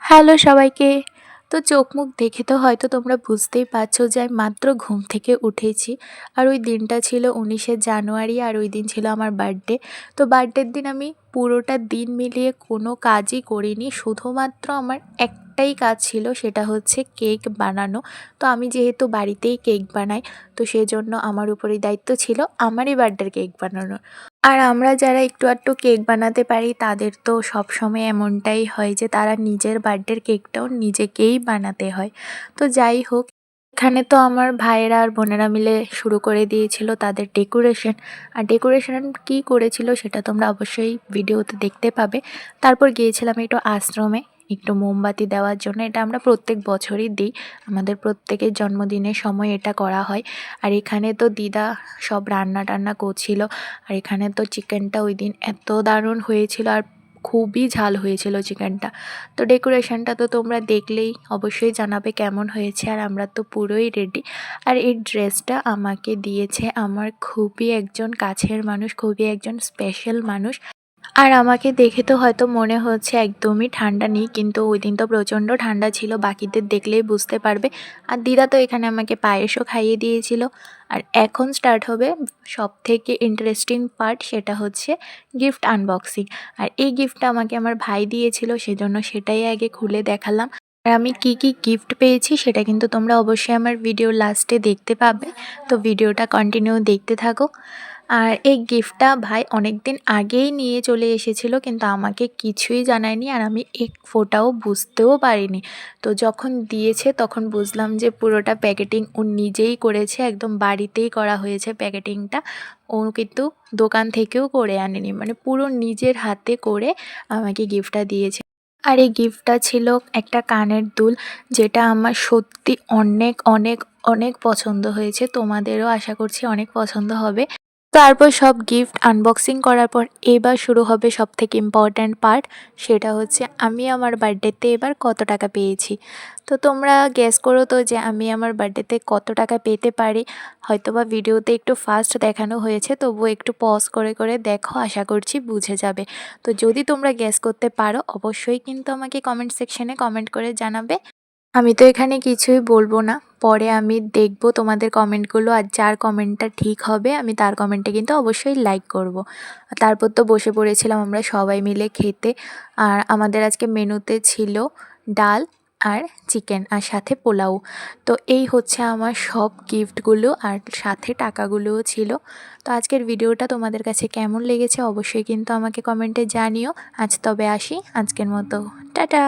Hello সবাইকে। তো চোখ মুখ দেখে তো হয়তো তোমরা বুঝতেই পারছো যে আমি মাত্র ঘুম থেকে উঠেছি। আর ওই দিনটা ছিল 19শে জানুয়ারি, আর ওই দিন ছিল আমার বার্থডে। তো বার্থডের দিন আমি পুরোটা দিন মিলিয়ে কোনো কাজই করিনি। শুধুমাত্র আমার একটাই কাজ ছিল, সেটা হচ্ছে কেক বানানো। তো আমি যেহেতু বাড়িতেই কেক বানাই, তো সেজন্য আমার উপরেই দায়িত্ব ছিল আমারই বার্থডের কেক বানানোর। আর আমরা যারা একটু আধটু কেক বানাতে পারি তাদের তো সবসময় এমনটাই হয় যে তারা নিজের বার্থডের কেকটাও নিজেকেই বানাতে হয়। তো যাই হোক, এখানে তো আমার ভাইয়েরা আর বোনেরা মিলে শুরু করে দিয়েছিল তাদের ডেকোরেশন। আর ডেকোরেশন কী করেছিল সেটা তোমরা অবশ্যই ভিডিওতে দেখতে পাবে। তারপর গিয়েছিলাম একটু আশ্রমে একটু মোমবাতি দেওয়ার জন্য। এটা আমরা প্রত্যেক বছরই দিই, আমাদের প্রত্যেকের জন্মদিনের সময় এটা করা হয়। আর এখানে তো দিদা সব রান্না টান্না করছিল। আর এখানে তো চিকেনটা ওই দিন এত দারুণ হয়েছিল, আর খুবই ঝাল হয়েছিল চিকেনটা। তো ডেকোরেশনটা তো তোমরা দেখলেই অবশ্যই জানাবে কেমন হয়েছে। আর আমরা তো পুরোই রেডি। আর এই ড্রেসটা আমাকে দিয়েছে আমার খুবই একজন কাছের মানুষ, খুবই একজন স্পেশাল মানুষ। আর আমাকে দেখে তো হয়তো মনে হচ্ছে একদমই ঠান্ডা নেই, কিন্তু ওই দিন তো প্রচণ্ড ঠান্ডা ছিল, বাকিদের দেখলেই বুঝতে পারবে। আর দিদা তো এখানে আমাকে পায়েসও খাইয়ে দিয়েছিল। আর এখন স্টার্ট হবে সবথেকে ইন্টারেস্টিং পার্ট, সেটা হচ্ছে গিফট আনবক্সিং। আর এই গিফটটা আমাকে আমার ভাই দিয়েছিল, সেজন্য সেটাই আগে খুলে দেখালাম। আর আমি কি কি গিফট পেয়েছি সেটা কিন্তু তোমরা অবশ্যই আমার ভিডিও লাস্টে দেখতে পাবে। তো ভিডিওটা কন্টিনিউ দেখতে থাকো। আর এই গিফটটা ভাই অনেক দিন আগেই নিয়ে চলে এসেছিল, কিন্তু আমাকে কিছুই জানায়নি, আর আমি এক ফোঁটাও বুঝতেও পারিনি। তো যখন দিয়েছে তখন বুঝলাম যে পুরোটা প্যাকেটিং ও নিজেই করেছে, একদম বাড়িতেই করা হয়েছে প্যাকেটিংটা। ও কিন্তু দোকান থেকেও করে আনেনি, মানে পুরো নিজের হাতে করে আমাকে গিফটটা দিয়েছে। আর এই গিফটটা ছিল একটা কানের দুল, যেটা আমার সত্যি অনেক অনেক অনেক পছন্দ হয়েছে। তোমাদেরও আশা করছি অনেক পছন্দ হবে। তারপর সব গিফট আনবক্সিং করার পর এবার শুরু হবে সবথেকে ইম্পর্ট্যান্ট পার্ট, সেটা হচ্ছে আমি আমার বার্থডেতে এবার কত টাকা পেয়েছি। তো তোমরা গেস করো তো যে আমি আমার বার্থডেতে কত টাকা পেতে পারি। হয়তোবা ভিডিওতে একটু ফাস্ট দেখানো হয়েছে, তবুও একটু পজ করে করে দেখো, আশা করছি বুঝে যাবে। তো যদি তোমরা গেস করতে পারো অবশ্যই কিন্তু আমাকে কমেন্ট সেকশনে কমেন্ট করে জানাবে। আমি তো এখানে কিছুই বলবো না, পরে আমি দেখব তোমাদের কমেন্টগুলো, আর যার কমেন্টটা ঠিক হবে আমি তার কমেন্টে কিন্তু অবশ্যই লাইক করব। তারপর তো বসে পড়েছিলাম আমরা সবাই মিলে খেতে। আর আমাদের আজকে মেনুতে ছিল ডাল আর চিকেন আর সাথে পোলাও। তো এই হচ্ছে আমার সব গিফটগুলো, আর সাথে টাকাগুলোও ছিল। তো আজকের ভিডিওটা তোমাদের কাছে কেমন লেগেছে অবশ্যই কিন্তু আমাকে কমেন্টে জানিও। আজ তবে আসি, আজকের মতো টাটা।